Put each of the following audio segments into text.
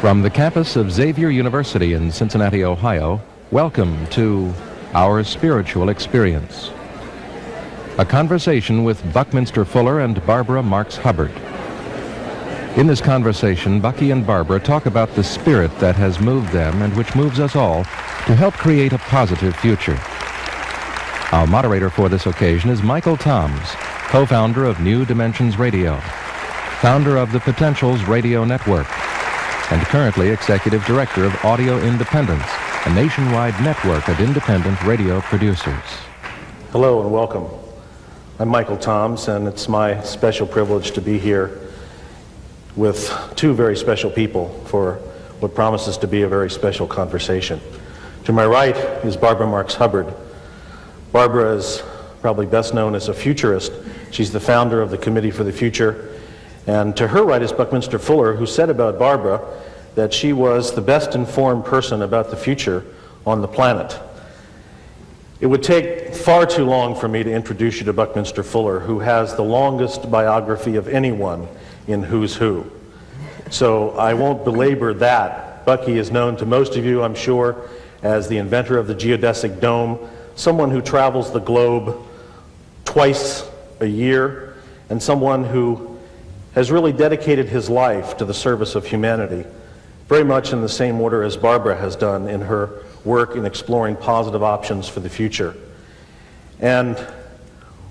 From the campus of Xavier University in Cincinnati, Ohio, welcome to Our Spiritual Experience, a conversation with Buckminster Fuller and Barbara Marx Hubbard. In this conversation, Bucky and Barbara talk about the spirit that has moved them and which moves us all to help create a positive future. Our moderator for this occasion is Michael Toms, co-founder of New Dimensions Radio, founder of the Potentials Radio Network, and currently executive director of Audio Independence, a nationwide network of independent radio producers. Hello and welcome. I'm Michael Toms, and it's my special privilege to be here with two very special people for what promises to be a very special conversation. To my right is Barbara Marx Hubbard. Barbara is probably best known as a futurist. She's the founder of the Committee for the Future. And to her right is Buckminster Fuller, who said about Barbara that she was the best informed person about the future on the planet. It would take far too long for me to introduce you to Buckminster Fuller, who has the longest biography of anyone in Who's Who. So I won't belabor that. Bucky is known to most of you, I'm sure, as the inventor of the geodesic dome, someone who travels the globe twice a year, and someone who has really dedicated his life to the service of humanity, very much in the same order as Barbara has done in her work in exploring positive options for the future. And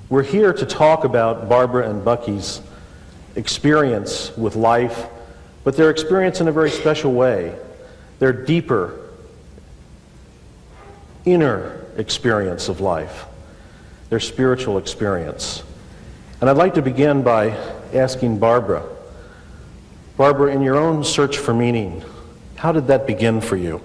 we're here to talk about Barbara and Bucky's experience with life, but their experience in a very special way, their deeper, inner experience of life, their spiritual experience. And I'd like to begin by asking Barbara, in your own search for meaning, how did that begin for you?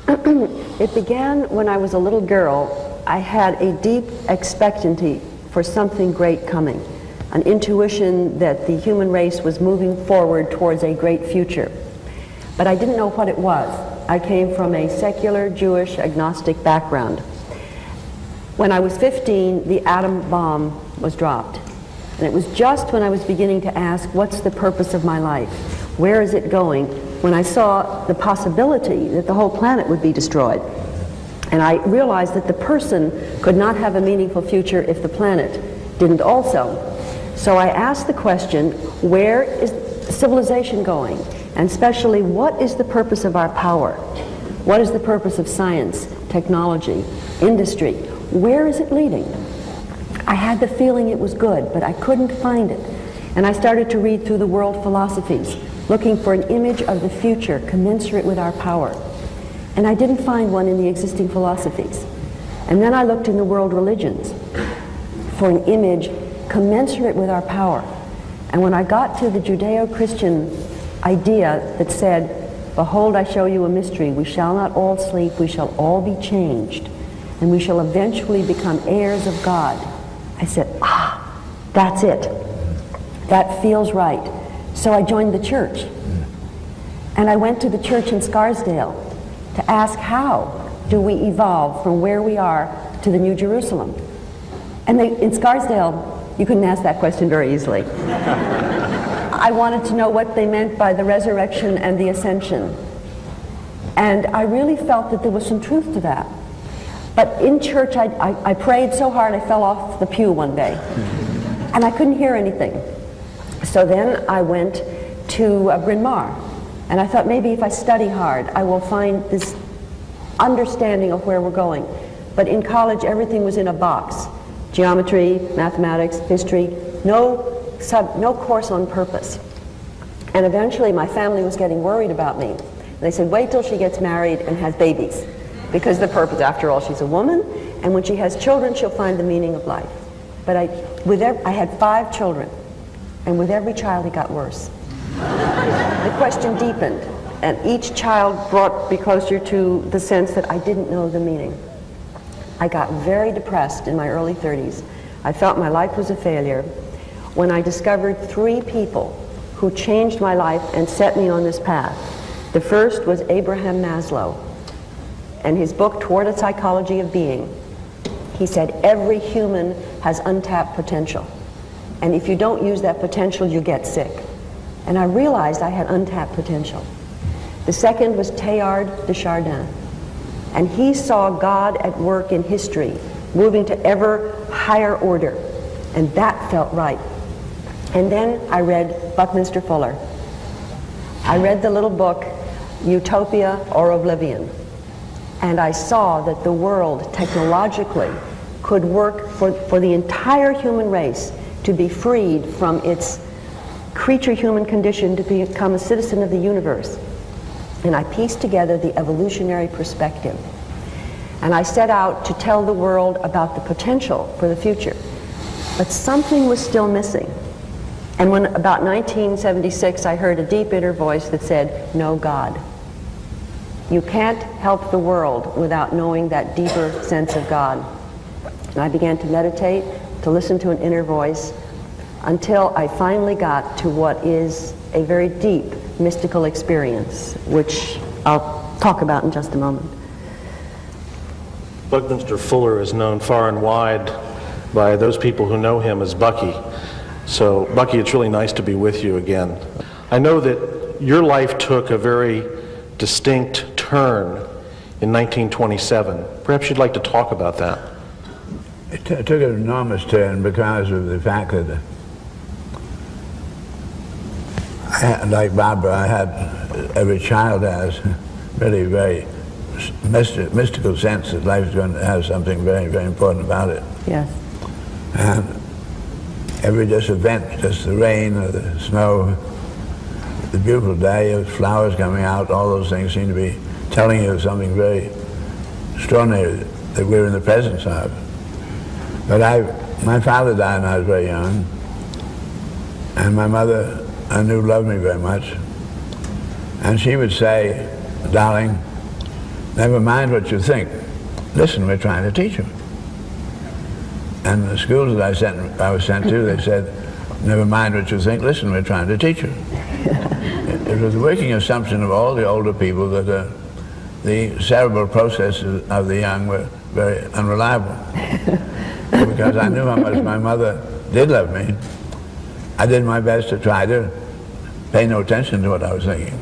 It began when I was a little girl. I had a deep expectancy for something great coming, an intuition that the human race was moving forward towards a great future. But I didn't know what it was. I came from a secular, Jewish, agnostic background. When I was 15, the atom bomb was dropped. And it was just when I was beginning to ask, what's the purpose of my life? Where is it going? When I saw the possibility that the whole planet would be destroyed. And I realized that the person could not have a meaningful future if the planet didn't also. So I asked the question, where is civilization going? And especially, what is the purpose of our power? What is the purpose of science, technology, industry? Where is it leading? I had the feeling it was good, but I couldn't find it. And I started to read through the world philosophies, looking for an image of the future commensurate with our power. And I didn't find one in the existing philosophies. And then I looked in the world religions for an image commensurate with our power. And when I got to the Judeo-Christian idea that said, behold, I show you a mystery, we shall not all sleep, we shall all be changed, and we shall eventually become heirs of God, I said, that's it. That feels right. So I joined the church. And I went to the church in Scarsdale to ask, how do we evolve from where we are to the New Jerusalem? And in Scarsdale, you couldn't ask that question very easily. I wanted to know what they meant by the resurrection and the ascension. And I really felt that there was some truth to that. But in church, I prayed so hard I fell off the pew one day. And I couldn't hear anything. So then I went to Bryn Mawr. And I thought, maybe if I study hard, I will find this understanding of where we're going. But in college, everything was in a box. Geometry, mathematics, history, no course on purpose. And eventually my family was getting worried about me. They said, wait till she gets married and has babies. Because the purpose, after all, she's a woman, and when she has children, she'll find the meaning of life. But I had 5 children, and with every child, it got worse. The question deepened, and each child brought me closer to the sense that I didn't know the meaning. I got very depressed in my early 30s. I felt my life was a failure when I discovered 3 people who changed my life and set me on this path. The first was Abraham Maslow. And his book, Toward a Psychology of Being, he said every human has untapped potential. And if you don't use that potential, you get sick. And I realized I had untapped potential. The second was Teilhard de Chardin. And he saw God at work in history, moving to ever higher order. And that felt right. And then I read Buckminster Fuller. I read the little book, Utopia or Oblivion. And I saw that the world technologically could work for the entire human race to be freed from its creature human condition to become a citizen of the universe. And I pieced together the evolutionary perspective. And I set out to tell the world about the potential for the future. But something was still missing. And when about 1976, I heard a deep inner voice that said, no God. You can't help the world without knowing that deeper sense of God. And I began to meditate, to listen to an inner voice, until I finally got to what is a very deep mystical experience, which I'll talk about in just a moment. Buckminster Fuller is known far and wide by those people who know him as Bucky. So, Bucky, it's really nice to be with you again. I know that your life took a very distinct turn in 1927. Perhaps you'd like to talk about that. It took an enormous turn because of the fact that, like Barbara, I had, every child has, really very mystical sense that life is going to have something very, very important about it. Yes. And every just event, just the rain or the snow, the beautiful day of flowers coming out, all those things seem to be telling you something very extraordinary that we're in the presence of. But my father died when I was very young, and my mother, I knew, loved me very much. And she would say, darling, never mind what you think. Listen, we're trying to teach you. And the schools that I was sent to, they said, never mind what you think, listen, we're trying to teach you. It was the working assumption of all the older people that the cerebral processes of the young were very unreliable. Because I knew how much my mother did love me, I did my best to try to pay no attention to what I was thinking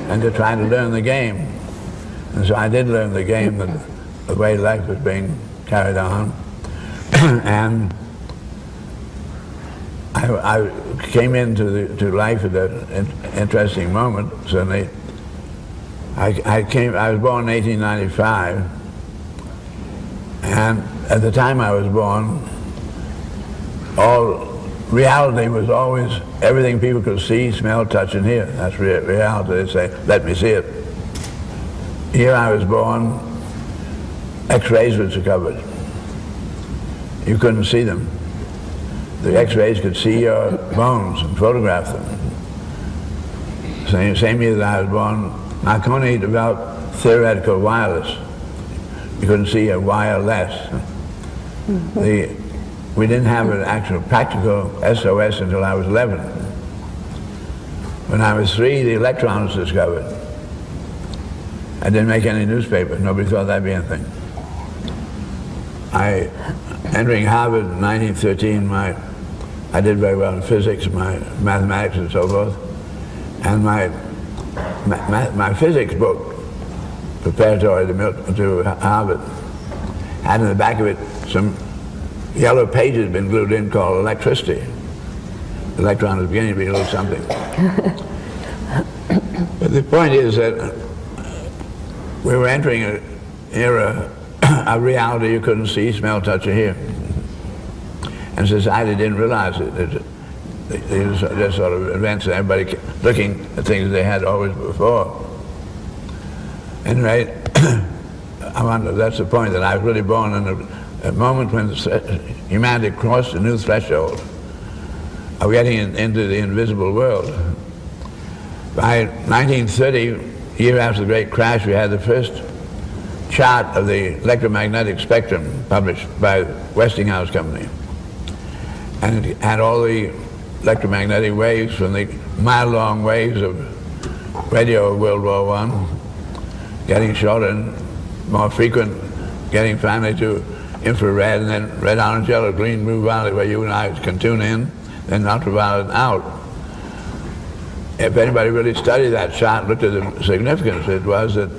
and to try to learn the game. And so I did learn the game, the way life was being carried on. And I came into life at an interesting moment. Certainly, I was born in 1895, and at the time I was born, all reality was always everything people could see, smell, touch, and hear. That's reality. They say, let me see it. Here I was born, X-rays were discovered. You couldn't see them. The X-rays could see your bones and photograph them. Same year that I was born, Marconi developed theoretical wireless. You couldn't see a wireless. We didn't have an actual practical SOS until I was 11. When I was 3, the electron was discovered. I didn't make any newspaper. Nobody thought that'd be anything. Entering Harvard in 1913, I did very well in physics, my mathematics and so forth. And my physics book, preparatory to Harvard, had in the back of it some yellow pages been glued in called electricity. The electron was beginning to be a little something. But the point is that we were entering an era of reality you couldn't see, smell, touch, or hear. And society didn't realize it. It was just sort of events, and everybody looking at things they had always before. Anyway, that's the point, that I was really born in a moment when humanity crossed a new threshold of getting into the invisible world. By 1930, a year after the great crash, we had the first chart of the electromagnetic spectrum published by Westinghouse Company. And it had all the electromagnetic waves from the mile-long waves of radio of World War I, getting shorter and more frequent, getting finally to infrared, and then red, orange, yellow, green, blue, violet, where you and I can tune in, then ultraviolet and out. if anybody really studied that shot, looked at the significance, it was that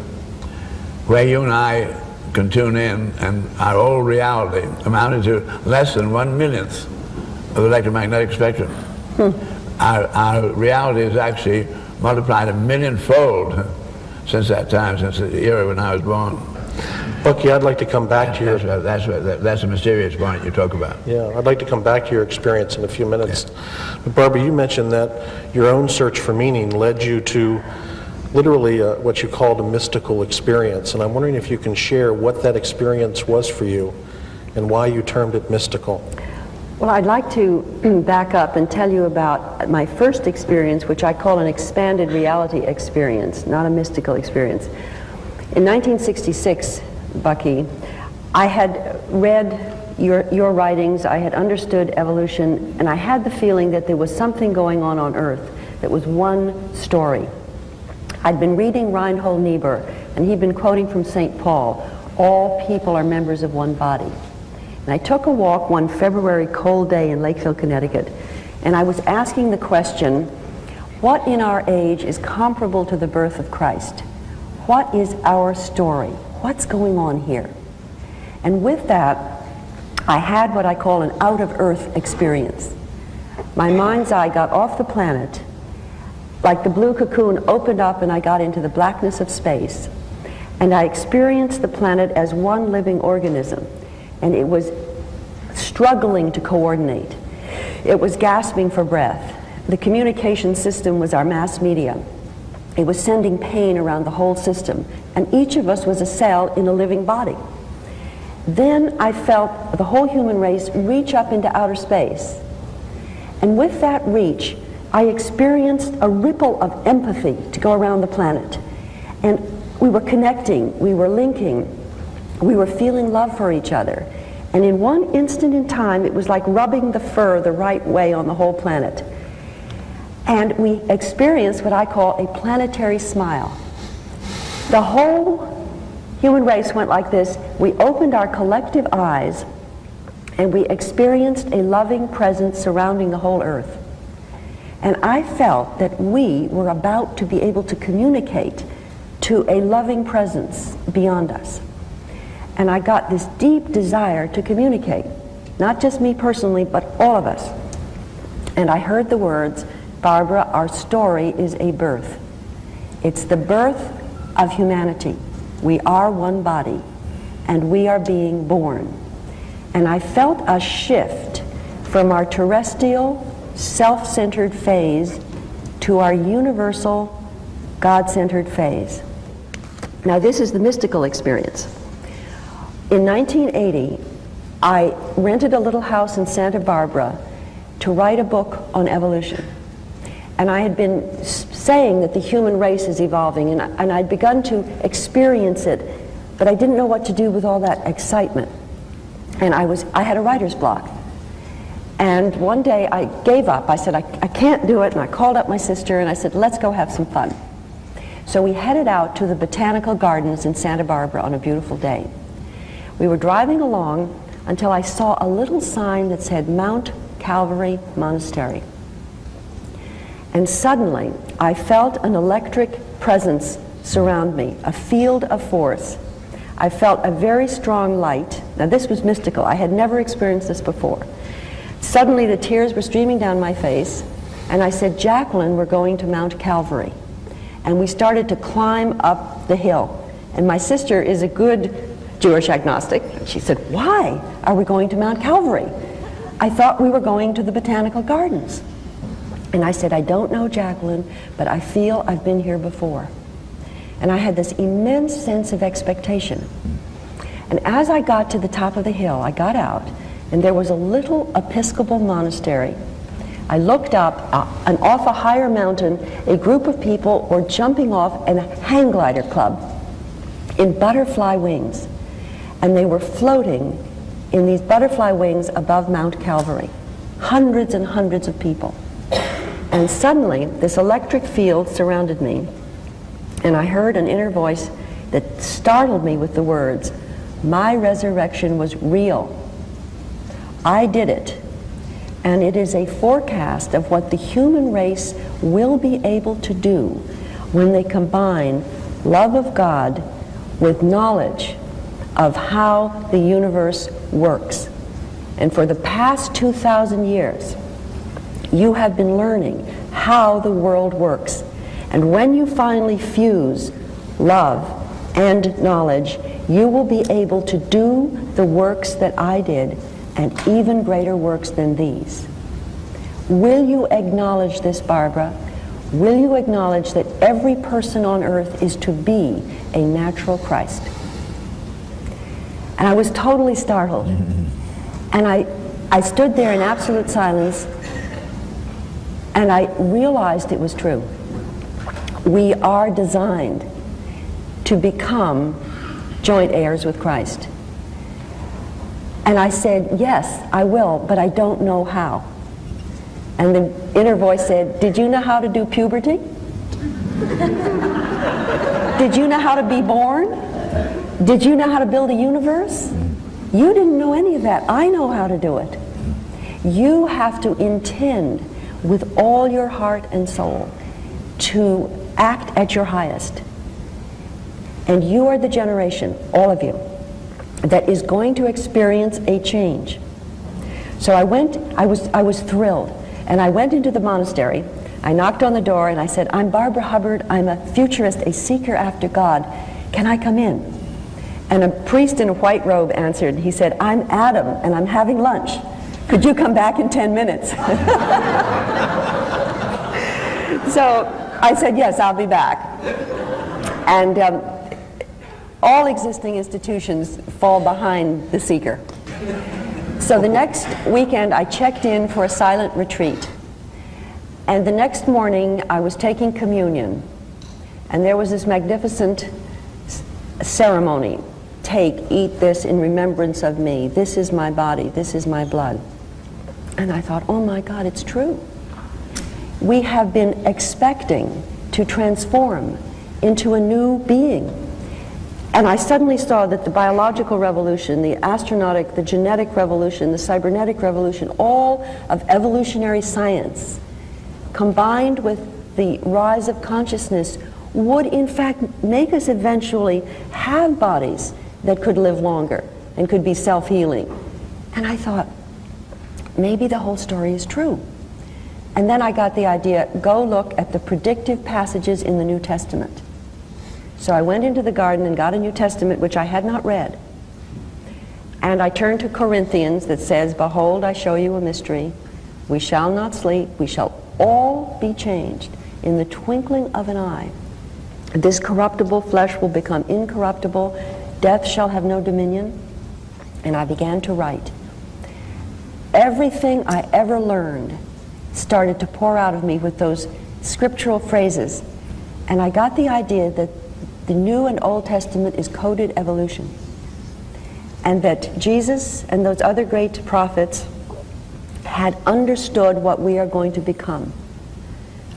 where you and I can tune in, and our old reality amounted to less than 1/1,000,000th of the electromagnetic spectrum. Our reality is actually multiplied 1,000,000-fold since that time, since the era when I was born. Bucky, I'd like to come back to your... That's a mysterious point you talk about. Yeah, I'd like to come back to your experience in a few minutes. But Barbara, you mentioned that your own search for meaning led you to literally what you called a mystical experience. And I'm wondering if you can share what that experience was for you and why you termed it mystical. Well, I'd like to back up and tell you about my first experience, which I call an expanded reality experience, not a mystical experience. In 1966, Bucky, I had read your writings, I had understood evolution, and I had the feeling that there was something going on Earth that was one story. I'd been reading Reinhold Niebuhr, and he'd been quoting from St. Paul, all people are members of one body. And I took a walk one February cold day in Lakeville, Connecticut, and I was asking the question, what in our age is comparable to the birth of Christ? What is our story? What's going on here? And with that, I had what I call an out-of-earth experience. My mind's eye got off the planet, like the blue cocoon opened up and I got into the blackness of space. And I experienced the planet as one living organism. And it was struggling to coordinate. It was gasping for breath. The communication system was our mass media. It was sending pain around the whole system. And each of us was a cell in a living body. Then I felt the whole human race reach up into outer space. And with that reach, I experienced a ripple of empathy to go around the planet. And we were connecting, we were linking, we were feeling love for each other. And in one instant in time, it was like rubbing the fur the right way on the whole planet. And we experienced what I call a planetary smile. The whole human race went like this. We opened our collective eyes and we experienced a loving presence surrounding the whole earth. And I felt that we were about to be able to communicate to a loving presence beyond us. And I got this deep desire to communicate, not just me personally, but all of us. And I heard the words, Barbara, our story is a birth. It's the birth of humanity. We are one body, and we are being born. And I felt a shift from our terrestrial, self-centered phase to our universal, God-centered phase. Now, this is the mystical experience. In 1980, I rented a little house in Santa Barbara to write a book on evolution. And I had been saying that the human race is evolving, and I'd begun to experience it, but I didn't know what to do with all that excitement. And I had a writer's block. And one day I gave up. I said, I can't do it, and I called up my sister, and I said, let's go have some fun. So we headed out to the botanical gardens in Santa Barbara on a beautiful day. We were driving along until I saw a little sign that said Mount Calvary Monastery. And suddenly, I felt an electric presence surround me, a field of force. I felt a very strong light. Now, this was mystical. I had never experienced this before. Suddenly, the tears were streaming down my face, and I said, Jacqueline, we're going to Mount Calvary. And we started to climb up the hill. And my sister is a good Jewish agnostic. She said, why are we going to Mount Calvary? I thought we were going to the botanical gardens. And I said, I don't know, Jacqueline, but I feel I've been here before. And I had this immense sense of expectation. And as I got to the top of the hill, I got out, and there was a little Episcopal monastery. I looked up, and off a higher mountain, a group of people were jumping off in a hang glider club in butterfly wings. And they were floating in these butterfly wings above Mount Calvary. Hundreds and hundreds of people. And suddenly, this electric field surrounded me, and I heard an inner voice that startled me with the words, my resurrection was real. I did it. And it is a forecast of what the human race will be able to do when they combine love of God with knowledge of how the universe works. And for the past 2,000 years, you have been learning how the world works. And when you finally fuse love and knowledge, you will be able to do the works that I did, and even greater works than these. Will you acknowledge this, Barbara? Will you acknowledge that every person on earth is to be a natural Christ? And I was totally startled. And I stood there in absolute silence, and I realized it was true. We are designed to become joint heirs with Christ. And I said, yes, I will, but I don't know how. And the inner voice said, did you know how to do puberty? Did you know how to be born? Did you know how to build a universe? You didn't know any of that. I know how to do it. You have to intend with all your heart and soul to act at your highest. And you are the generation, all of you, that is going to experience a change. So I was thrilled, and I went into the monastery. I knocked on the door and I said, I'm Barbara Hubbard, I'm a futurist, a seeker after God. Can I come in? And a priest in a white robe answered. He said, I'm Adam and I'm having lunch. Could you come back in 10 minutes? So I said, yes, I'll be back. And all existing institutions fall behind the seeker. So the next weekend I checked in for a silent retreat. And the next morning I was taking communion. And there was this magnificent ceremony. Take, eat this in remembrance of me. This is my body. This is my blood. And I thought, oh my God, it's true. We have been expecting to transform into a new being. And I suddenly saw that the biological revolution, the astronautic, the genetic revolution, the cybernetic revolution, all of evolutionary science, combined with the rise of consciousness, would in fact make us eventually have bodies that could live longer and could be self-healing. And I thought, maybe the whole story is true. And then I got the idea, go look at the predictive passages in the New Testament. So I went into the garden and got a New Testament which I had not read. And I turned to Corinthians that says, behold, I show you a mystery. We shall not sleep. We shall all be changed in the twinkling of an eye. This corruptible flesh will become incorruptible. Death shall have no dominion. And I began to write. Everything I ever learned started to pour out of me with those scriptural phrases. And I got the idea that the New and Old Testament is coded evolution. And that Jesus and those other great prophets had understood what we are going to become.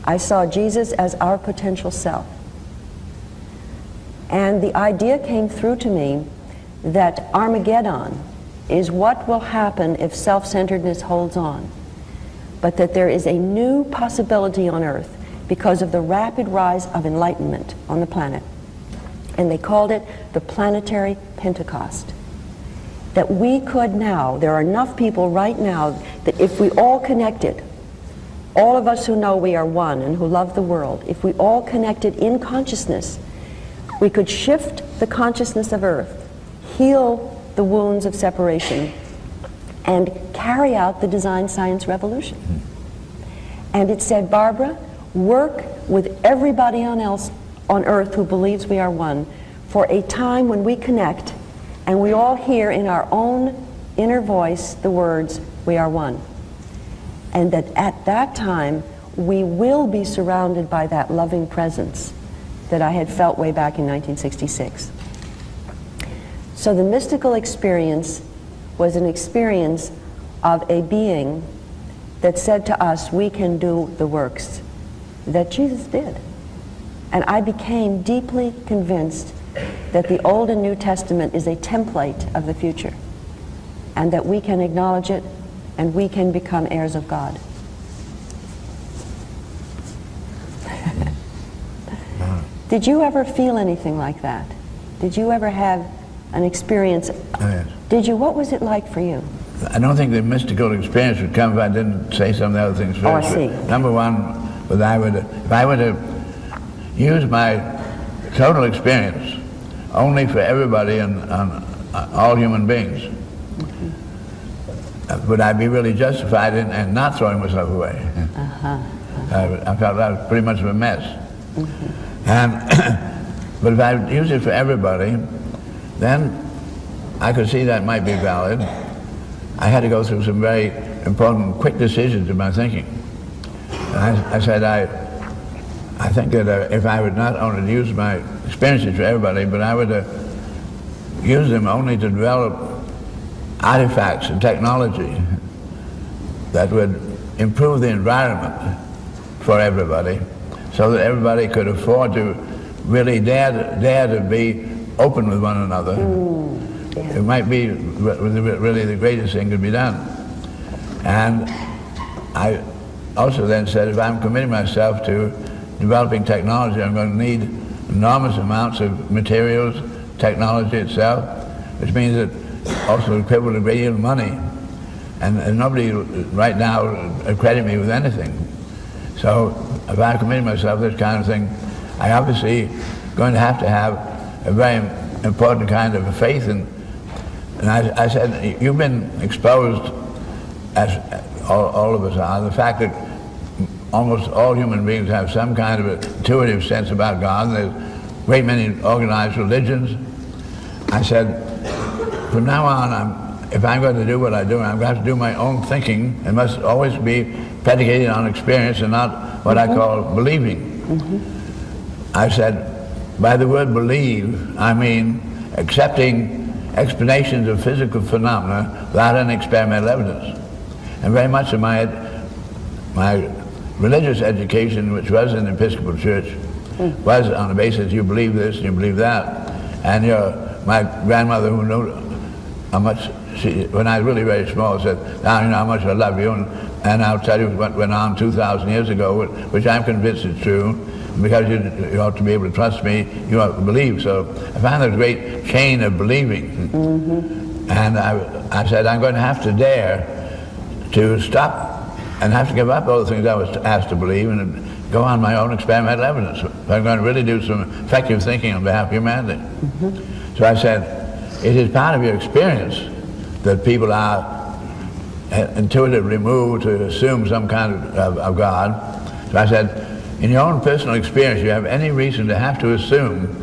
I saw Jesus as our potential self. And the idea came through to me that Armageddon is what will happen if self-centeredness holds on. But that there is a new possibility on Earth because of the rapid rise of enlightenment on the planet. And they called it the planetary Pentecost. That we could now, there are enough people right now that if we all connected, all of us who know we are one and who love the world, if we all connected in consciousness, we could shift the consciousness of Earth, heal the wounds of separation, and carry out the design science revolution. And it said, Barbara, work with everybody else on Earth who believes we are one for a time when we connect and we all hear in our own inner voice the words, we are one. And that at that time, we will be surrounded by that loving presence that I had felt way back in 1966. So the mystical experience was an experience of a being that said to us, we can do the works that Jesus did. And I became deeply convinced that the Old and New Testament is a template of the future, and that we can acknowledge it and we can become heirs of God. Did you ever feel anything like that? Did you ever have an experience? Oh, yes. Did you? What was it like for you? I don't think the mystical experience would come if I didn't say some of the other things first. Oh, I see. Number one, if I were to use my total experience only for everybody and all human beings, would I be really justified in not throwing myself away? I felt that was pretty much of a mess. But if I use it for everybody, then I could see that might be valid. I had to go through some very important, quick decisions in my thinking. I said, I think that if I would not only use my experiences for everybody, but I would use them only to develop artifacts and technology that would improve the environment for everybody, so that everybody could afford to really dare to be open with one another. It might be really the greatest thing could be done. And I also then said, if I'm committing myself to developing technology, I'm going to need enormous amounts of materials, technology itself, which means that also equivalent to a great deal of money. And nobody right now accredit me with anything. So if I'm committing myself to this kind of thing, I obviously going to have a very important kind of faith in. And I said, you've been exposed, as all of us are, the fact that almost all human beings have some kind of an intuitive sense about God. There's a great many organized religions. I said, from now on, if I'm going to do what I do, I'm going to have to do my own thinking. It must always be predicated on experience and not what I call believing. I said, by the word believe, I mean accepting explanations of physical phenomena without any experimental evidence. And very much of my religious education, which was in the Episcopal Church, was on the basis you believe this and you believe that. And my grandmother, who knew how much, when I was really very small, said, now you know how much I love you, and I'll tell you what went on 2,000 years ago, which I'm convinced is true. Because you ought to be able to trust me, you ought to believe. So I found there's a great chain of believing. And I said, I'm going to have to dare to stop and have to give up all the things I was asked to believe and go on my own experimental evidence. If I'm going to really do some effective thinking on behalf of humanity. So I said, it is part of your experience that people are intuitively moved to assume some kind of God. So I said, in your own personal experience, you have any reason to have to assume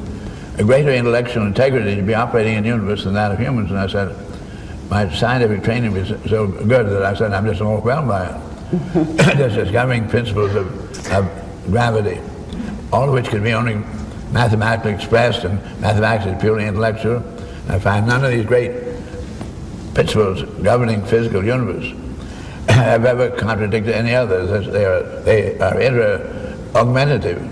a greater intellectual integrity to be operating in the universe than that of humans. And I said, my scientific training was so good that I said, I'm just overwhelmed by it. Just discovering principles of gravity, all of which can be only mathematically expressed, and mathematics is purely intellectual. And I find none of these great principles governing physical universe have ever contradicted any others. They are inter-augmentative.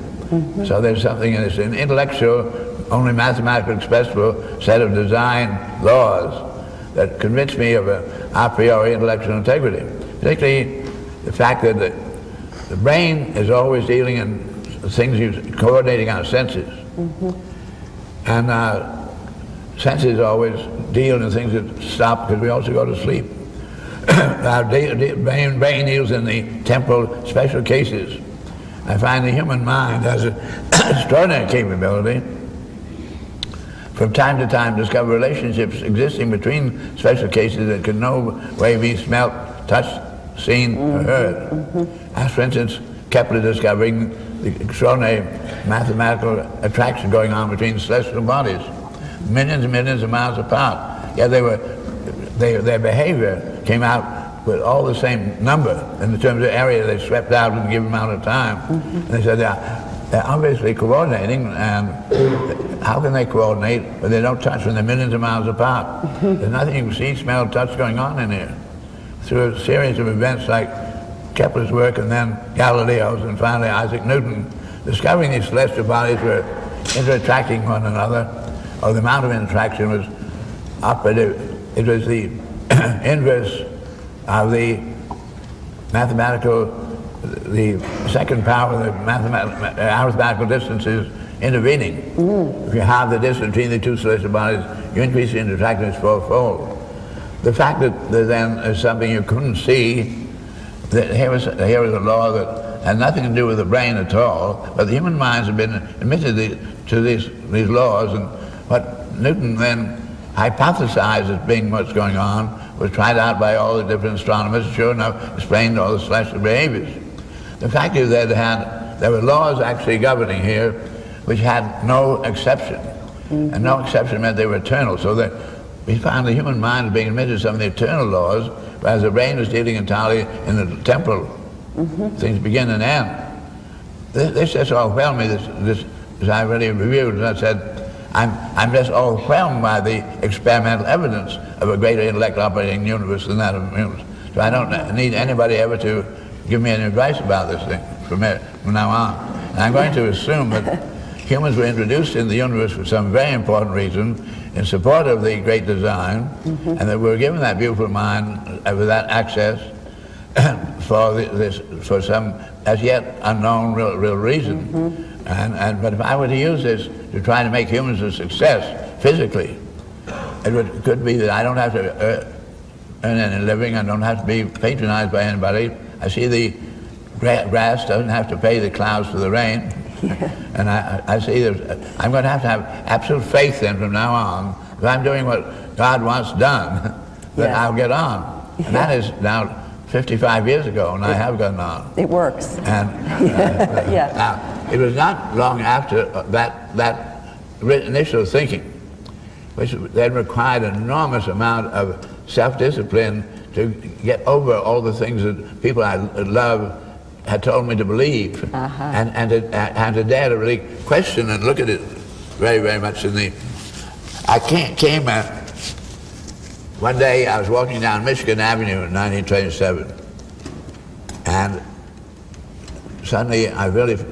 So there's something in this, an intellectual, only mathematically expressible set of design laws that convince me of an a priori intellectual integrity. Particularly the fact that the brain is always dealing in things, coordinating our senses. And senses always deal in things that stop because we also go to sleep. Our brain deals in the temporal special cases. I find the human mind has an extraordinary capability from time to time discover relationships existing between special cases that can no way be smelt, touched, seen, or heard. As for instance, Kepler discovering the extraordinary mathematical attraction going on between celestial bodies, millions and millions of miles apart. Yet their behavior came out with all the same number in the terms of area they swept out in a given amount of time. And they said they're obviously coordinating, and how can they coordinate when they don't touch when they're millions of miles apart? There's nothing you can see, smell, touch going on in here. Through a series of events like Kepler's work and then Galileo's and finally Isaac Newton, discovering these celestial bodies were inter-attracting one another, or the amount of interaction was operative. It was the inverse of the mathematical, the second power of the arithmetical distances intervening. If you have the distance between the two celestial bodies, you increase the interactedness fourfold. The fact that there then is something you couldn't see, that here was a law that had nothing to do with the brain at all, but the human minds have been admitted to these laws, and what Newton then hypothesized as being what's going on was tried out by all the different astronomers, sure enough explained all the celestial behaviors. The fact is that there were laws actually governing here which had no exception, and no exception meant they were eternal, so that we found the human mind being admitted to some of the eternal laws, whereas the brain was dealing entirely in the temporal. Things begin and end. This just overwhelmed me, this as I really reviewed, and I said, I'm just overwhelmed by the experimental evidence of a greater intellect operating in the universe than that of the universe. So I don't need anybody ever to give me any advice about this thing from now on. And I'm going to assume that humans were introduced in the universe for some very important reason in support of the great design, and that we're given that beautiful mind with that access for some as yet unknown real reason. But if I were to use this to try to make humans a success physically, could be that I don't have to earn any living, I don't have to be patronized by anybody. I see the grass doesn't have to pay the clouds for the rain. And I see that I'm going to have absolute faith then from now on. If I'm doing what God wants done, then I'll get on. And that is now 55 years ago, and I have gotten on. It works. And now, it was not long after that initial thinking, which then required an enormous amount of self-discipline to get over all the things that people I love had told me to believe, and to dare to really question and look at it very, very much in the... One day I was walking down Michigan Avenue in 1927, and suddenly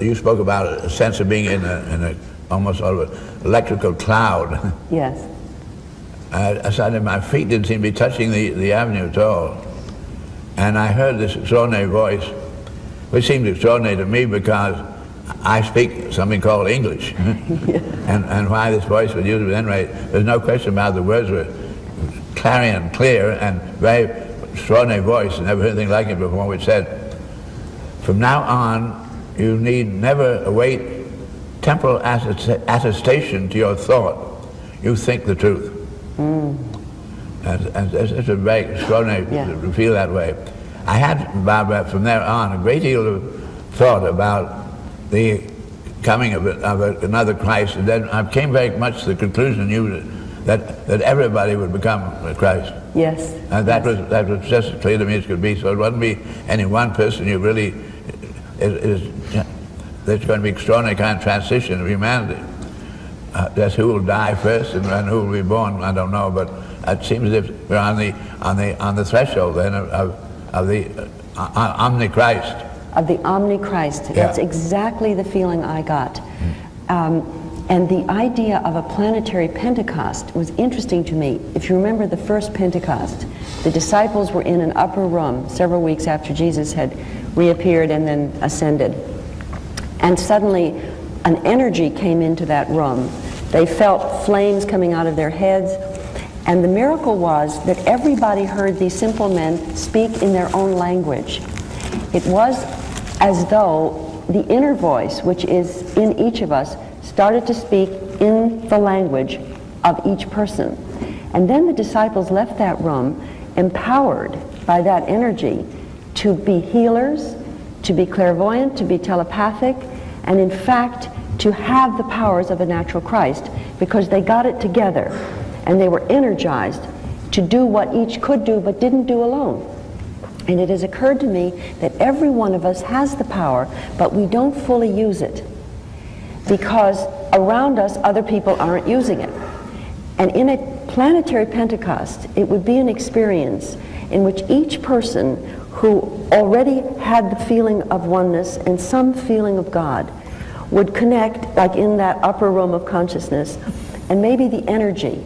you spoke about a sense of being in a almost sort of an electrical cloud. Yes. Suddenly my feet didn't seem to be touching the avenue at all. And I heard this extraordinary voice, which seemed extraordinary to me because I speak something called English. and why this voice was used at any rate, there's no question about the words were clarion clear and very extraordinary voice, and never heard anything like it before, which said, from now on, you need never await temporal attestation to your thought. You think the truth. And it's a very extraordinary to feel that way. I had, Barbara, from there on, a great deal of thought about the coming of another Christ, and then I came very much to the conclusion that everybody would become a Christ. Yes. And that was just as clear to me as could be. So it wouldn't be any one person you really there's going to be extraordinary kind of transition of humanity. Just who will die first and who will be born, I don't know, but it seems as if we're on the threshold then of the omnichrist. Of the omnichrist. Yeah. That's exactly the feeling I got. And the idea of a planetary Pentecost was interesting to me. If you remember the first Pentecost, the disciples were in an upper room several weeks after Jesus had reappeared and then ascended. And suddenly an energy came into that room. They felt flames coming out of their heads. And the miracle was that everybody heard these simple men speak in their own language. It was as though the inner voice, which is in each of us, started to speak in the language of each person. And then the disciples left that room empowered by that energy to be healers, to be clairvoyant, to be telepathic, and in fact to have the powers of a natural Christ, because they got it together and they were energized to do what each could do but didn't do alone. And it has occurred to me that every one of us has the power, but we don't fully use it because around us other people aren't using it. And in a planetary Pentecost, it would be an experience in which each person who already had the feeling of oneness and some feeling of God would connect, like in that upper room of consciousness, and maybe the energy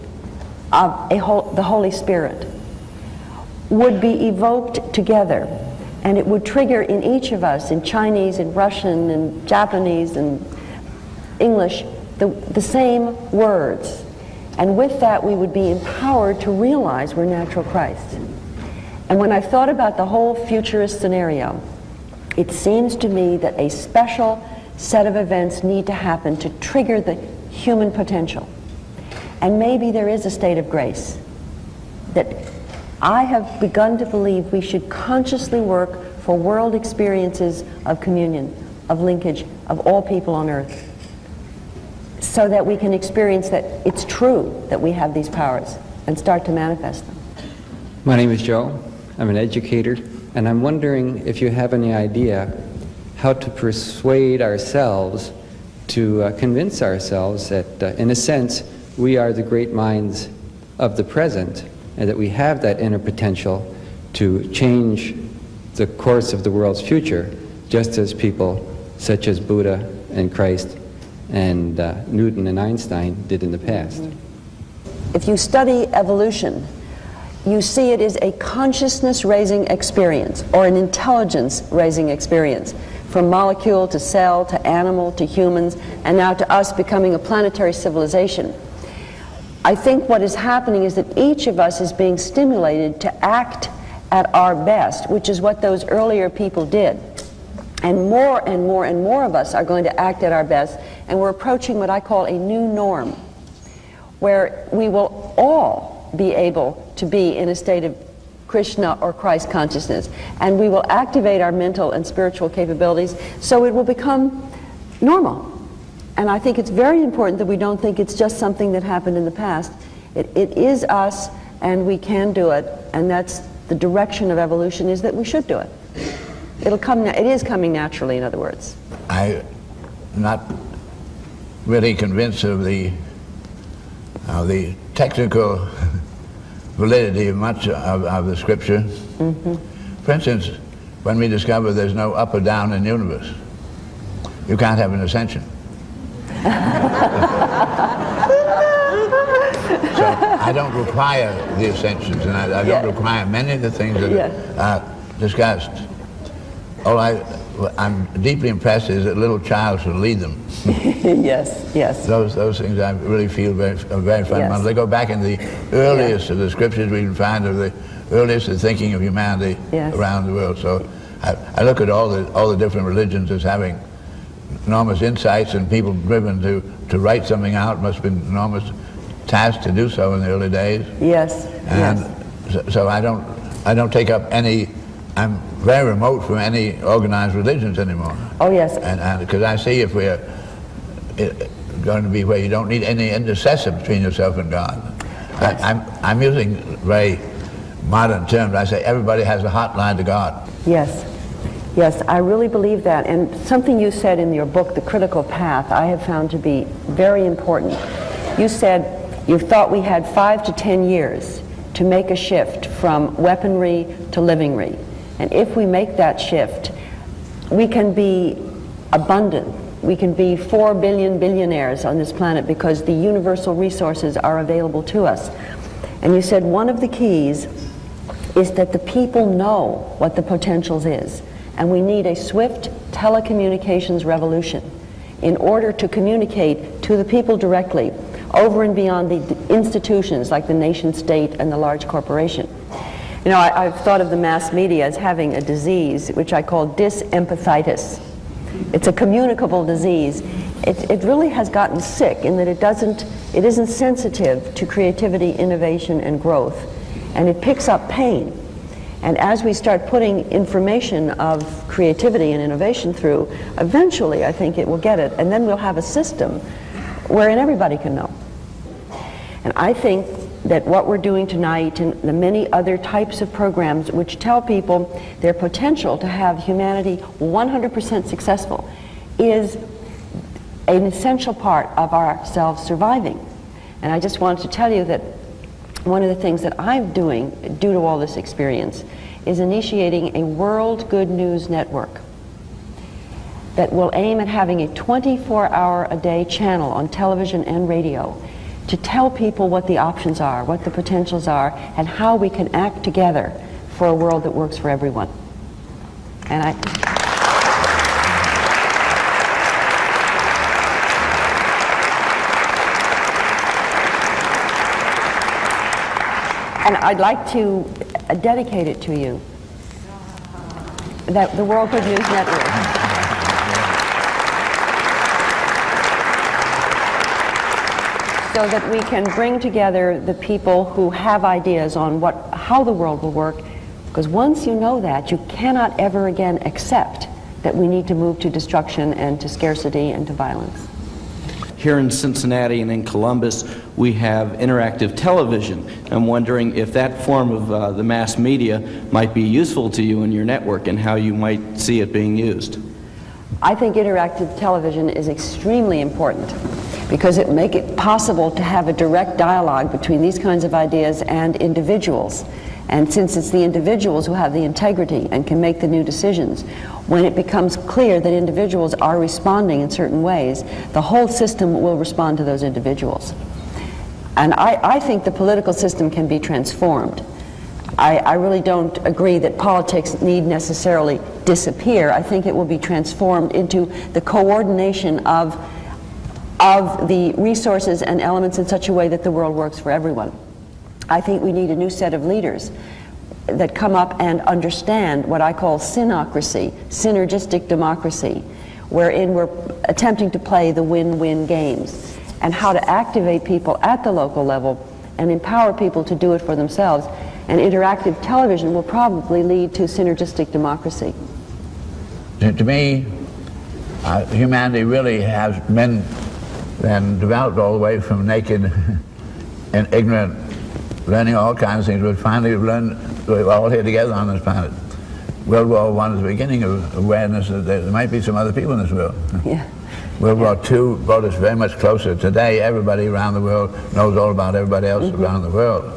of the Holy Spirit would be evoked together, and it would trigger in each of us, in Chinese, in Russian, in Japanese, and English, the same words. And with that, we would be empowered to realize we're natural Christ. And when I thought about the whole futurist scenario, it seems to me that a special set of events need to happen to trigger the human potential. And maybe there is a state of grace that I have begun to believe we should consciously work for world experiences of communion, of linkage, of all people on earth, so that we can experience that it's true that we have these powers and start to manifest them. My name is Joe. I'm an educator, and I'm wondering if you have any idea how to persuade ourselves to convince ourselves that, in a sense, we are the great minds of the present, and that we have that inner potential to change the course of the world's future, just as people such as Buddha and Christ and Newton and Einstein did in the past. If you study evolution, you see it is a consciousness-raising experience, or an intelligence-raising experience, from molecule to cell to animal to humans, and now to us becoming a planetary civilization. I think what is happening is that each of us is being stimulated to act at our best, which is what those earlier people did. And more and more and more of us are going to act at our best, and we're approaching what I call a new norm, where we will all be able to be in a state of Krishna or Christ consciousness, and we will activate our mental and spiritual capabilities so it will become normal. And I think it's very important that we don't think it's just something that happened in the past. It is us, and we can do it, and that's the direction of evolution, is that we should do it. It'll come. It is coming naturally, in other words. I'm not really convinced of the technical validity of much of the scripture. Mm-hmm. For instance, when we discover there's no up or down in the universe, you can't have an ascension. So I don't require the ascensions, and I don't require many of the things that are discussed. All I'm deeply impressed is that little child should lead them. Yes. Those things I really feel very fundamental. They go back in the earliest of the scriptures we can find, of the earliest of thinking of humanity around the world. So I look at all the different religions as having enormous insights, and people driven to write something out. Must have been an enormous task to do so in the early days. So I don't take up any. I'm very remote from any organized religions anymore. Oh yes. And because I see if we're going to be where you don't need any intercessor between yourself and God. I'm using very modern terms. I say everybody has a hotline to God. Yes, I really believe that. And something you said in your book, The Critical Path, I have found to be very important. You said you thought we had 5 to 10 years to make a shift from weaponry to livingry. And if we make that shift, we can be abundant. We can be 4 billion billionaires on this planet because the universal resources are available to us. And you said one of the keys is that the people know what the potentials is. And we need a swift telecommunications revolution in order to communicate to the people directly, over and beyond the institutions like the nation state and the large corporation. You know, I've thought of the mass media as having a disease which I call dysempathitis. It's a communicable disease. It really has gotten sick in that it isn't sensitive to creativity, innovation, and growth, and it picks up pain. And as we start putting information of creativity and innovation through, eventually I think it will get it, and then we'll have a system wherein everybody can know. And I think that what we're doing tonight and the many other types of programs which tell people their potential to have humanity 100% successful is an essential part of ourselves surviving. And I just wanted to tell you that one of the things that I'm doing due to all this experience is initiating a World Good News Network that will aim at having a 24-hour-a-day channel on television and radio to tell people what the options are, what the potentials are, and how we can act together for a world that works for everyone. And And I'd like to dedicate it to you. The World Good News Network. So that we can bring together the people who have ideas on how the world will work, because once you know that, you cannot ever again accept that we need to move to destruction and to scarcity and to violence. Here in Cincinnati and in Columbus, we have interactive television. I'm wondering if that form of the mass media might be useful to you in your network and how you might see it being used. I think interactive television is extremely important because it makes it possible to have a direct dialogue between these kinds of ideas and individuals. And since it's the individuals who have the integrity and can make the new decisions, when it becomes clear that individuals are responding in certain ways, the whole system will respond to those individuals. And I think the political system can be transformed. I really don't agree that politics need necessarily disappear. I think it will be transformed into the coordination of the resources and elements in such a way that the world works for everyone. I think we need a new set of leaders that come up and understand what I call synocracy, synergistic democracy, wherein we're attempting to play the win-win games, and how to activate people at the local level and empower people to do it for themselves. And interactive television will probably lead to synergistic democracy. To me, humanity really has been developed all the way from naked and ignorant, learning all kinds of things, but finally we're all here together on this planet. World War I is the beginning of awareness that there might be some other people in this world. Yeah. World War II brought us very much closer. Today, everybody around the world knows all about everybody else around the world.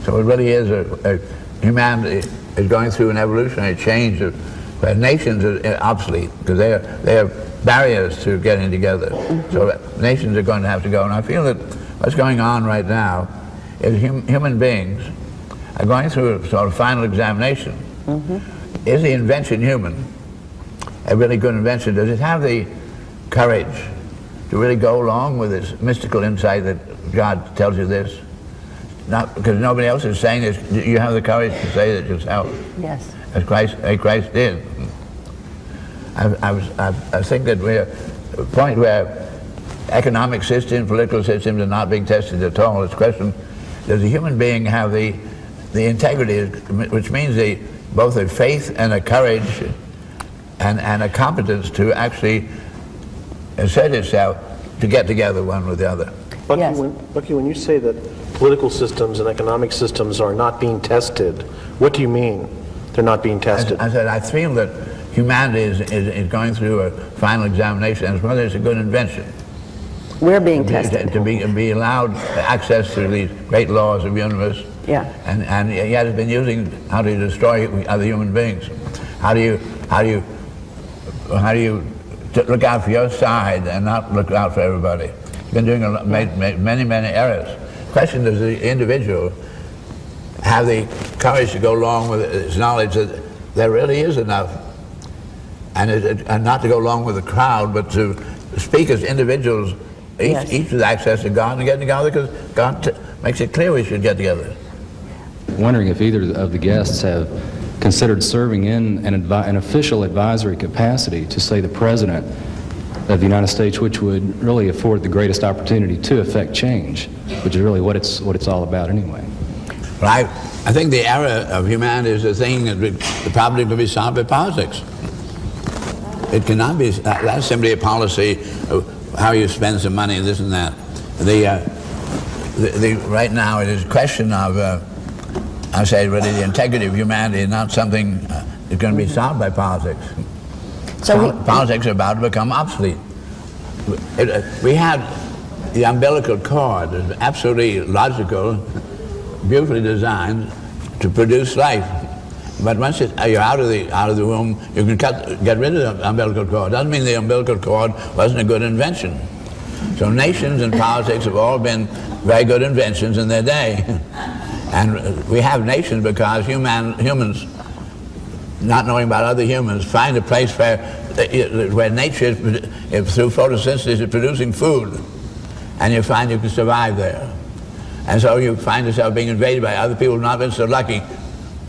So it really is humanity is going through an evolutionary change where nations are obsolete because they're barriers to getting together. So nations are going to have to go. And I feel that what's going on right now is human beings are going through a sort of final examination. Is the invention human? A really good invention? Does it have the courage to really go along with this mystical insight that God tells you this? Not because nobody else is saying this. You have the courage to say that yourself. Yes. As Christ did. I think that we're at a point where economic systems, political systems are not being tested at all. It's a question, does a human being have the integrity, which means both a faith and a courage and a competence to actually assert itself to get together one with the other. Bucky, Yes. Bucky, when you say that political systems and economic systems are not being tested, what do you mean they're not being tested? I said I feel that humanity is going through a final examination as whether it's a good invention. We're being tested. To be allowed access to these great laws of the universe. Yeah. And yet it's been using how to destroy other human beings. How do you look out for your side and not look out for everybody? It's been doing many errors. The question, does the individual have the courage to go along with his knowledge that there really is enough, and not to go along with the crowd, but to speak as individuals, each with access to God, and get together because God makes it clear we should get together. Wondering if either of the guests have considered serving in an official advisory capacity to, say, the President of the United States, which would really afford the greatest opportunity to affect change, which is really what it's all about anyway. But I think the error of humanity is a thing that the problem can be solved by politics. It cannot be. That's simply a policy of how you spend some money and this and that. Right now it is a question of, I say really the integrity of humanity, not something that's going to be solved by politics. So politics are about to become obsolete. We had the umbilical cord, is absolutely logical, beautifully designed to produce life. But once you're out of the womb, you can get rid of the umbilical cord. Doesn't mean the umbilical cord wasn't a good invention. So nations and politics have all been very good inventions in their day. And we have nations because humans, not knowing about other humans, find a place where nature, through photosynthesis, is producing food. And you find you can survive there. And so you find yourself being invaded by other people who have not been so lucky.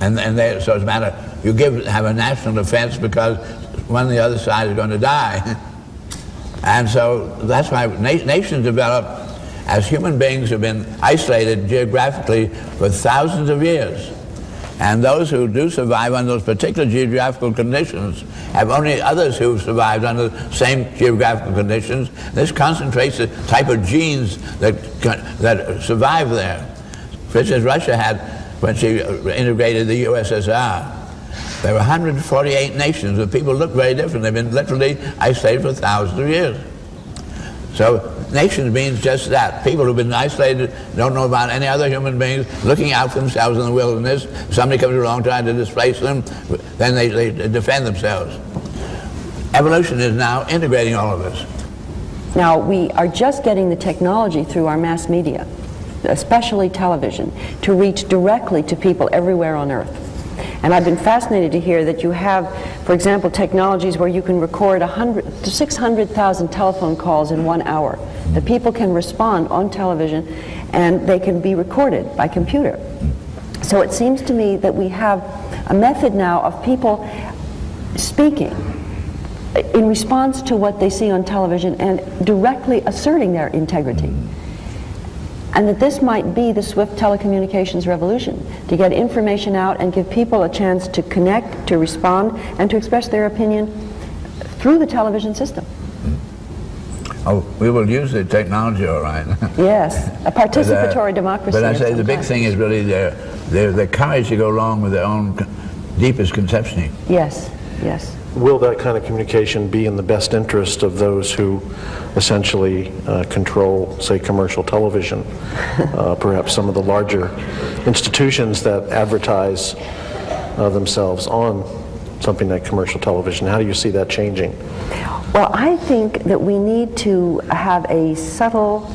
So it's a matter, you have a national defense because one of the other side is going to die. And so that's why nations develop as human beings who have been isolated geographically for thousands of years. And those who do survive under those particular geographical conditions have only others who've survived under the same geographical conditions. This concentrates the type of genes that survive there. For instance, Russia had, when she integrated the USSR, there were 148 nations, but people look very different. They've been literally isolated for thousands of years. So nations means just that. People who've been isolated, don't know about any other human beings, looking out for themselves in the wilderness. Somebody comes along trying to displace them, then they defend themselves. Evolution is now integrating all of this. Now, we are just getting the technology through our mass media, especially television, to reach directly to people everywhere on Earth. And I've been fascinated to hear that you have, for example, technologies where you can record 100 to 600,000 telephone calls in 1 hour. The people can respond on television and they can be recorded by computer. So it seems to me that we have a method now of people speaking in response to what they see on television and directly asserting their integrity. And that this might be the swift telecommunications revolution, to get information out and give people a chance to connect, to respond, and to express their opinion through the television system. Oh, we will use the technology, all right. Yes, a participatory democracy. But I say the big thing is really their courage to go along with their own deepest conception. Yes, yes. Will that kind of communication be in the best interest of those who essentially control, say, commercial television? Perhaps some of the larger institutions that advertise themselves on something like commercial television. How do you see that changing? Well, I think that we need to have a subtle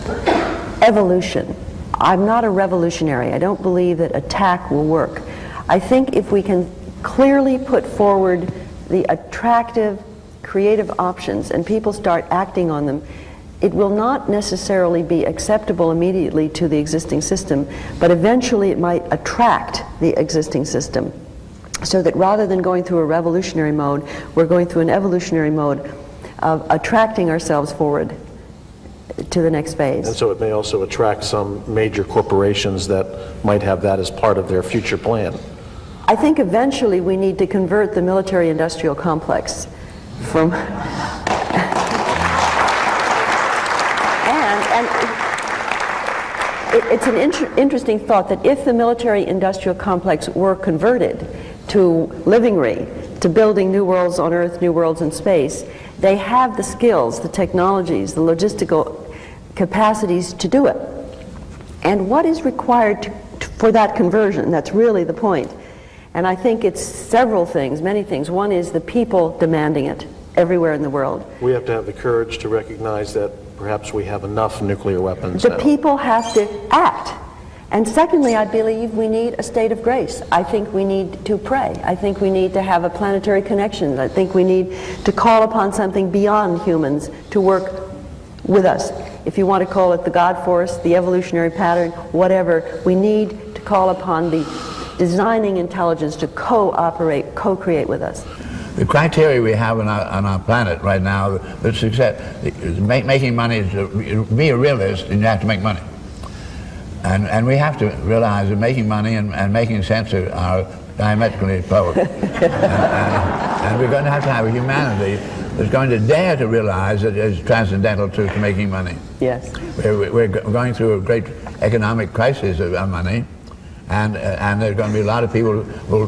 evolution. I'm not a revolutionary. I don't believe that attack will work. I think if we can clearly put forward the attractive, creative options and people start acting on them, it will not necessarily be acceptable immediately to the existing system, but eventually it might attract the existing system. So that rather than going through a revolutionary mode, we're going through an evolutionary mode of attracting ourselves forward to the next phase. And so it may also attract some major corporations that might have that as part of their future plan. I think eventually we need to convert the military-industrial complex from it's an interesting thought that if the military-industrial complex were converted to livingry, to building new worlds on Earth, new worlds in space, they have the skills, the technologies, the logistical capacities to do it. And what is required for that conversion? That's really the point. And I think it's several things, many things. One is the people demanding it everywhere in the world. We have to have the courage to recognize that perhaps we have enough nuclear weapons The now. people have to act. And secondly, I believe we need a state of grace. I think we need to pray. I think we need to have a planetary connection. I think we need to call upon something beyond humans to work with us. If you want to call it the God force, the evolutionary pattern, whatever, we need to call upon the designing intelligence to cooperate, co-create with us. The criteria we have on our planet right now, the success, making money is to be a realist, and you have to make money. And we have to realize that making money and making sense are diametrically opposed. and we're going to have a humanity that's going to dare to realize that it's transcendental to making money. Yes. We're going through a great economic crisis of money. And there's going to be a lot of people who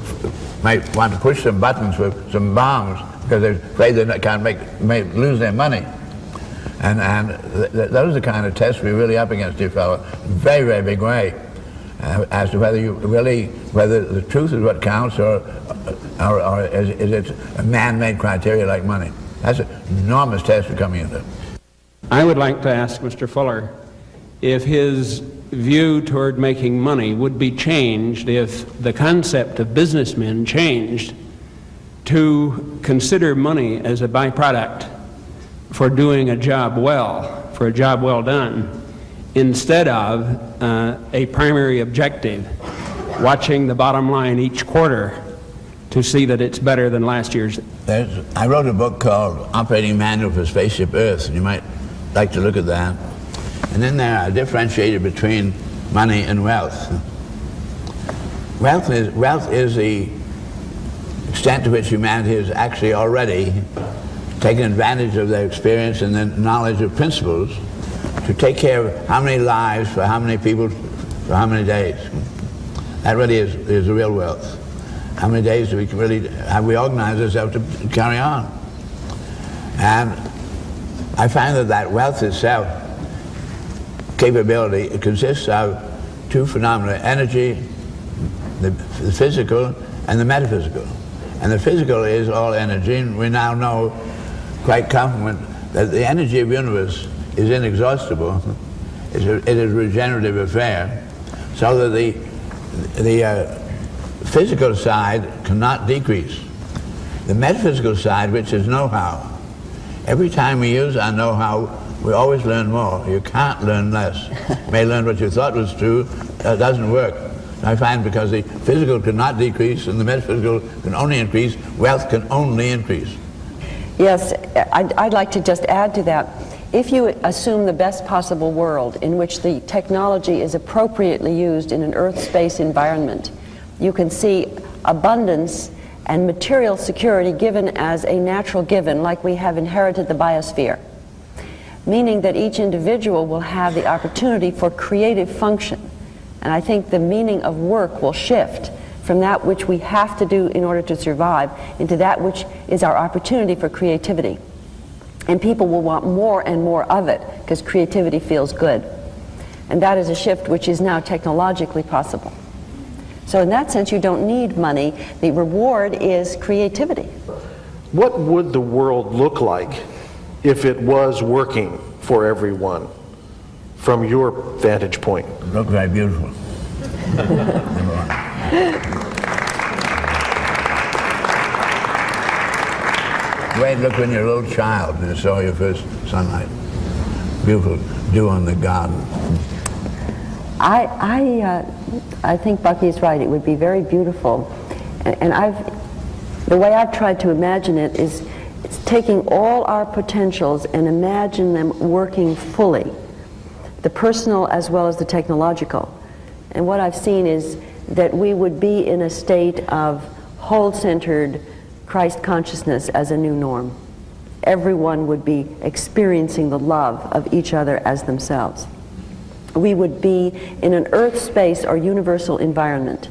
might want to push some buttons with some bombs because they're afraid they may lose their money. And those are the kind of tests we're really up against, dear fellow. Very, very big way as to whether the truth is what counts or is it a man-made criteria like money. That's an enormous test we're coming into. I would like to ask Mr. Fuller if his view toward making money would be changed if the concept of businessmen changed to consider money as a byproduct for doing a job well, for a job well done, instead of a primary objective, watching the bottom line each quarter to see that it's better than last year's. I wrote a book called Operating Manual for Spaceship Earth, and you might like to look at that. And in there I differentiated between money and wealth. Wealth is the extent to which humanity has actually already taken advantage of their experience and their knowledge of principles to take care of how many lives for how many people for how many days. That really is the real wealth. How many days do we really have we organized ourselves to carry on? And I find that wealth itself, capability, it consists of two phenomena: energy, the physical, and the metaphysical. And the physical is all energy, and we now know quite confident that the energy of the universe is inexhaustible. It is a regenerative affair, so that the physical side cannot decrease. The metaphysical side, which is know-how, every time we use our know-how, we always learn more. You can't learn less. You may learn what you thought was true. That doesn't work. I find because the physical cannot decrease and the metaphysical can only increase, wealth can only increase. Yes, I'd like to just add to that. If you assume the best possible world in which the technology is appropriately used in an Earth-space environment, you can see abundance and material security given as a natural given, like we have inherited the biosphere, meaning that each individual will have the opportunity for creative function. And I think the meaning of work will shift from that which we have to do in order to survive into that which is our opportunity for creativity. And people will want more and more of it because creativity feels good. And that is a shift which is now technologically possible. So in that sense, you don't need money. The reward is creativity. What would the world look like if it was working for everyone, from your vantage point? Look very beautiful. The way it looked when you're a little child and you saw your first sunlight. Beautiful dew on the garden. I think Bucky's right. It would be very beautiful. And the way I've tried to imagine it is it's taking all our potentials and imagine them working fully, the personal as well as the technological. And what I've seen is that we would be in a state of whole-centered Christ consciousness as a new norm. Everyone would be experiencing the love of each other as themselves. We would be in an earth space or universal environment.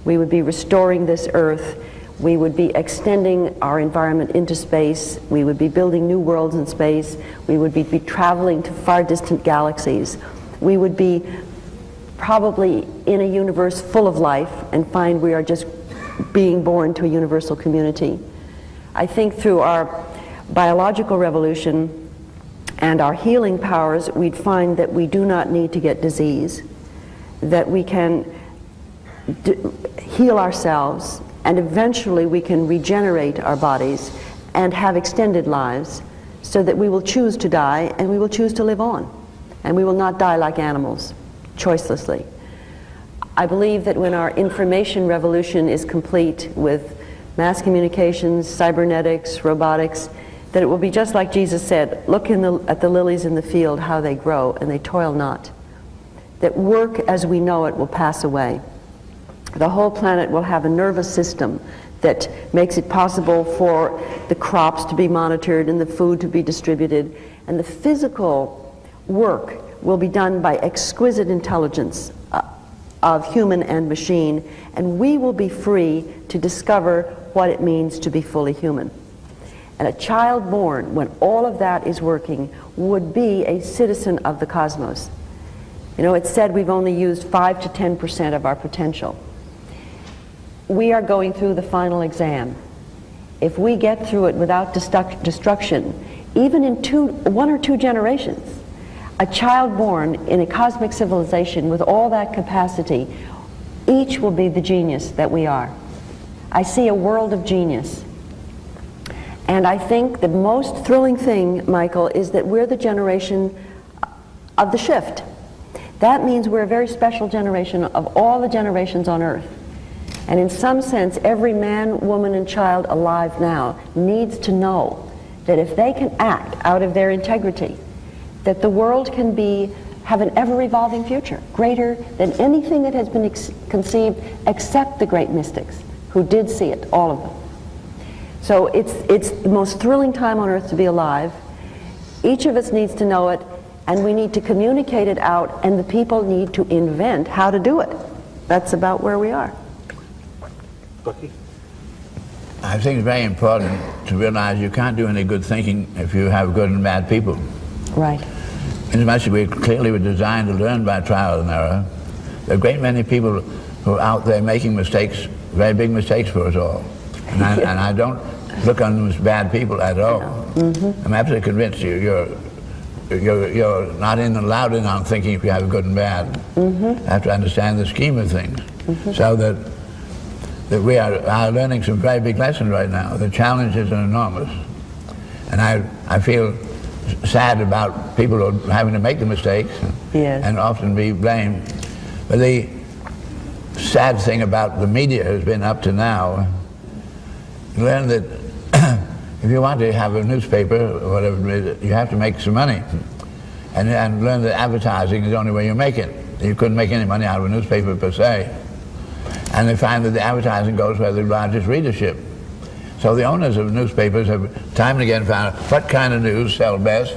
We would be restoring this earth. We would be extending our environment into space. We would be building new worlds in space. We would be traveling to far distant galaxies. We would be probably in a universe full of life and find we are just being born to a universal community. I think through our biological revolution and our healing powers, we'd find that we do not need to get disease, that we can heal ourselves, and eventually we can regenerate our bodies and have extended lives so that we will choose to die and we will choose to live on. And we will not die like animals, choicelessly. I believe that when our information revolution is complete with mass communications, cybernetics, robotics, that it will be just like Jesus said, look at the lilies in the field, how they grow, and they toil not. That work as we know it will pass away. The whole planet will have a nervous system that makes it possible for the crops to be monitored and the food to be distributed, and the physical work will be done by exquisite intelligence of human and machine, and we will be free to discover what it means to be fully human. And a child born, when all of that is working, would be a citizen of the cosmos. You know, it's said we've only used 5 to 10% of our potential. We are going through the final exam. If we get through it without destruction, even in 1 or 2 generations, a child born in a cosmic civilization with all that capacity, each will be the genius that we are. I see a world of genius. And I think the most thrilling thing, Michael, is that we're the generation of the shift. That means we're a very special generation of all the generations on earth. And in some sense, every man, woman, and child alive now needs to know that if they can act out of their integrity, that the world can have an ever-evolving future, greater than anything that has been conceived except the great mystics who did see it, all of them. So it's the most thrilling time on earth to be alive. Each of us needs to know it, and we need to communicate it out, and the people need to invent how to do it. That's about where we are. Bucky? I think it's very important to realize you can't do any good thinking if you have good and bad people. Right. Inasmuch as we clearly were designed to learn by trial and error, there are a great many people who are out there making mistakes, very big mistakes for us all. And I don't look on them as bad people at all. I'm absolutely convinced you're not allowed in on thinking if you have good and bad. You have to understand the scheme of things. So that we are learning some very big lessons right now. The challenges are enormous. And I feel sad about people who are having to make the mistakes and often be blamed. But the sad thing about the media has been up to now, learn that if you want to have a newspaper or whatever it is, you have to make some money. And learn that advertising is the only way you make it. You couldn't make any money out of a newspaper per se. And they find that the advertising goes where the largest readership. So the owners of newspapers have time and again found what kind of news sells best,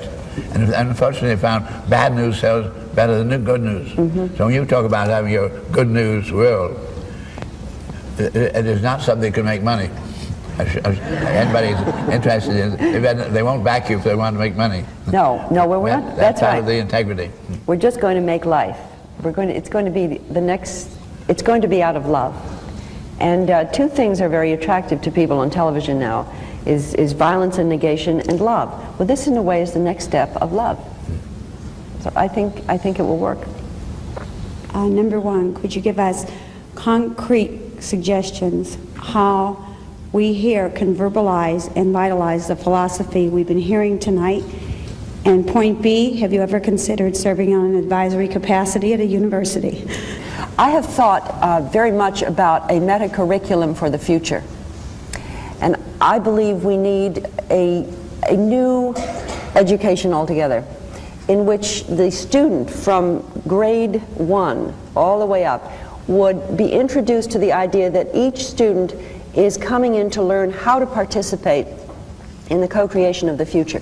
and unfortunately they found bad news sells better than good news. So when you talk about having your good news world, it is not something that can make money. Anybody who's interested in it, they won't back you if they want to make money. No, we're not. That's part right. of the integrity. We're just going to make life. It's going to be the next. It's going to be out of love. And two things are very attractive to people on television now: is violence and negation, and love. Well, this in a way is the next step of love. So I think it will work. Number one, could you give us concrete suggestions how we here can verbalize and vitalize the philosophy we've been hearing tonight? And point B, have you ever considered serving on an advisory capacity at a university? I have thought very much about a meta-curriculum for the future. And I believe we need a new education altogether, in which the student from grade 1 all the way up would be introduced to the idea that each student is coming in to learn how to participate in the co-creation of the future.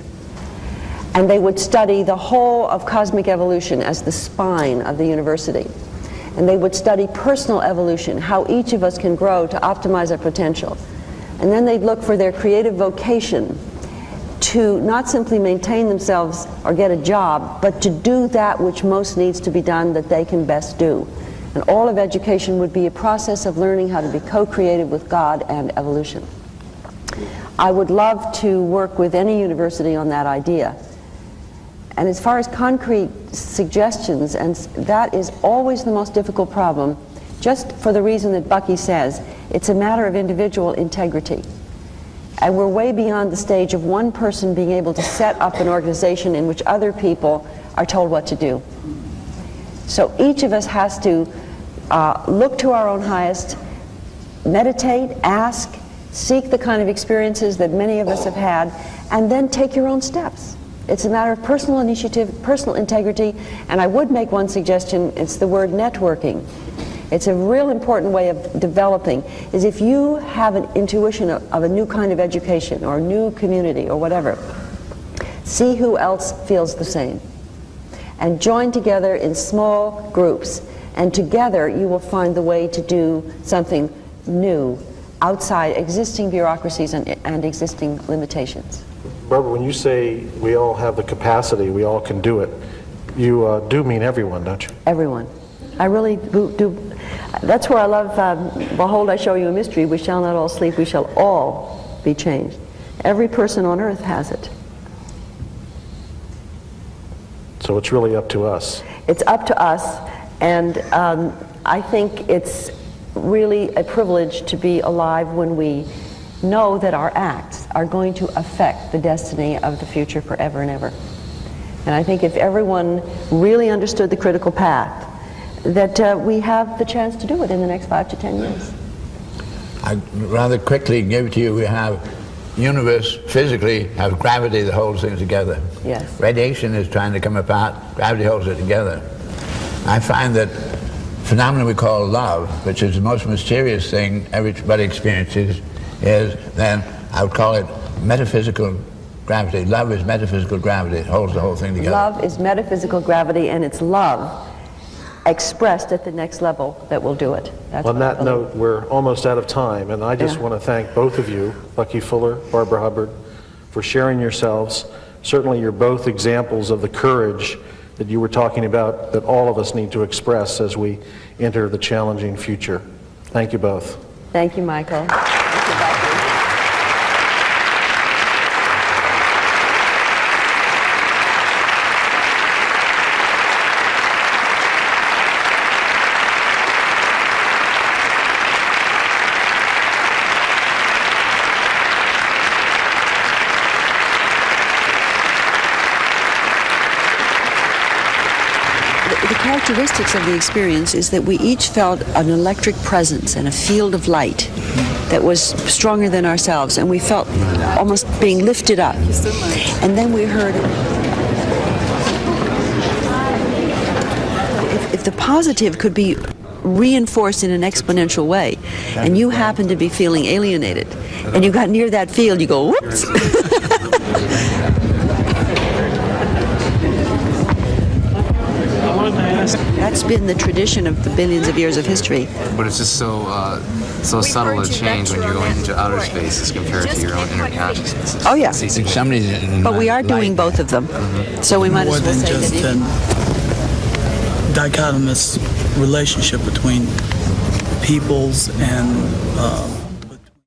And they would study the whole of cosmic evolution as the spine of the university. And they would study personal evolution, how each of us can grow to optimize our potential. And then they'd look for their creative vocation to not simply maintain themselves or get a job, but to do that which most needs to be done that they can best do. And all of education would be a process of learning how to be co-creative with God and evolution. I would love to work with any university on that idea. And as far as concrete suggestions, and that is always the most difficult problem, just for the reason that Bucky says, it's a matter of individual integrity. And we're way beyond the stage of one person being able to set up an organization in which other people are told what to do. So each of us has to look to our own highest, meditate, ask, seek the kind of experiences that many of us have had, and then take your own steps. It's a matter of personal initiative, personal integrity, and I would make one suggestion. It's the word networking. It's a real important way of developing, is if you have an intuition of a new kind of education or a new community or whatever, see who else feels the same. And join together in small groups, and together you will find the way to do something new outside existing bureaucracies and existing limitations. Barbara, when you say we all have the capacity, we all can do it, you do mean everyone, don't you? Everyone. I really do. That's where I love, behold, I show you a mystery. We shall not all sleep. We shall all be changed. Every person on earth has it. So it's really up to us. It's up to us, and I think it's really a privilege to be alive when we know that our acts are going to affect the destiny of the future forever and ever. And I think if everyone really understood the critical path, that we have the chance to do it in the next 5 to 10 years. I rather quickly give to you, we have universe physically has gravity that holds things together. Yes. Radiation is trying to come apart, gravity holds it together. I find that phenomenon we call love, which is the most mysterious thing everybody experiences, is then I would call it metaphysical gravity. Love is metaphysical gravity. It holds the whole thing together. Love is metaphysical gravity, and it's love expressed at the next level that will do it. That's On what I that believe. note, we're almost out of time, and I just Yeah. want to thank both of you, Bucky Fuller, Barbara Hubbard, for sharing yourselves. Certainly you're both examples of the courage that you were talking about that all of us need to express as we enter the challenging future. Thank you both. Thank you, Michael. Thank you, Bucky. The characteristics of the experience is that we each felt an electric presence and a field of light that was stronger than ourselves, and we felt almost being lifted up. And then we heard, if the positive could be reinforced in an exponential way, and you happen to be feeling alienated, and you got near that field, you go, whoops. That's been the tradition of the billions of years of history. But it's just so subtle a change when you're going into outer space as compared to your own inner consciousness. Oh, yeah. But we are doing both of them. So we might more as well than say just that. a dichotomous relationship between peoples and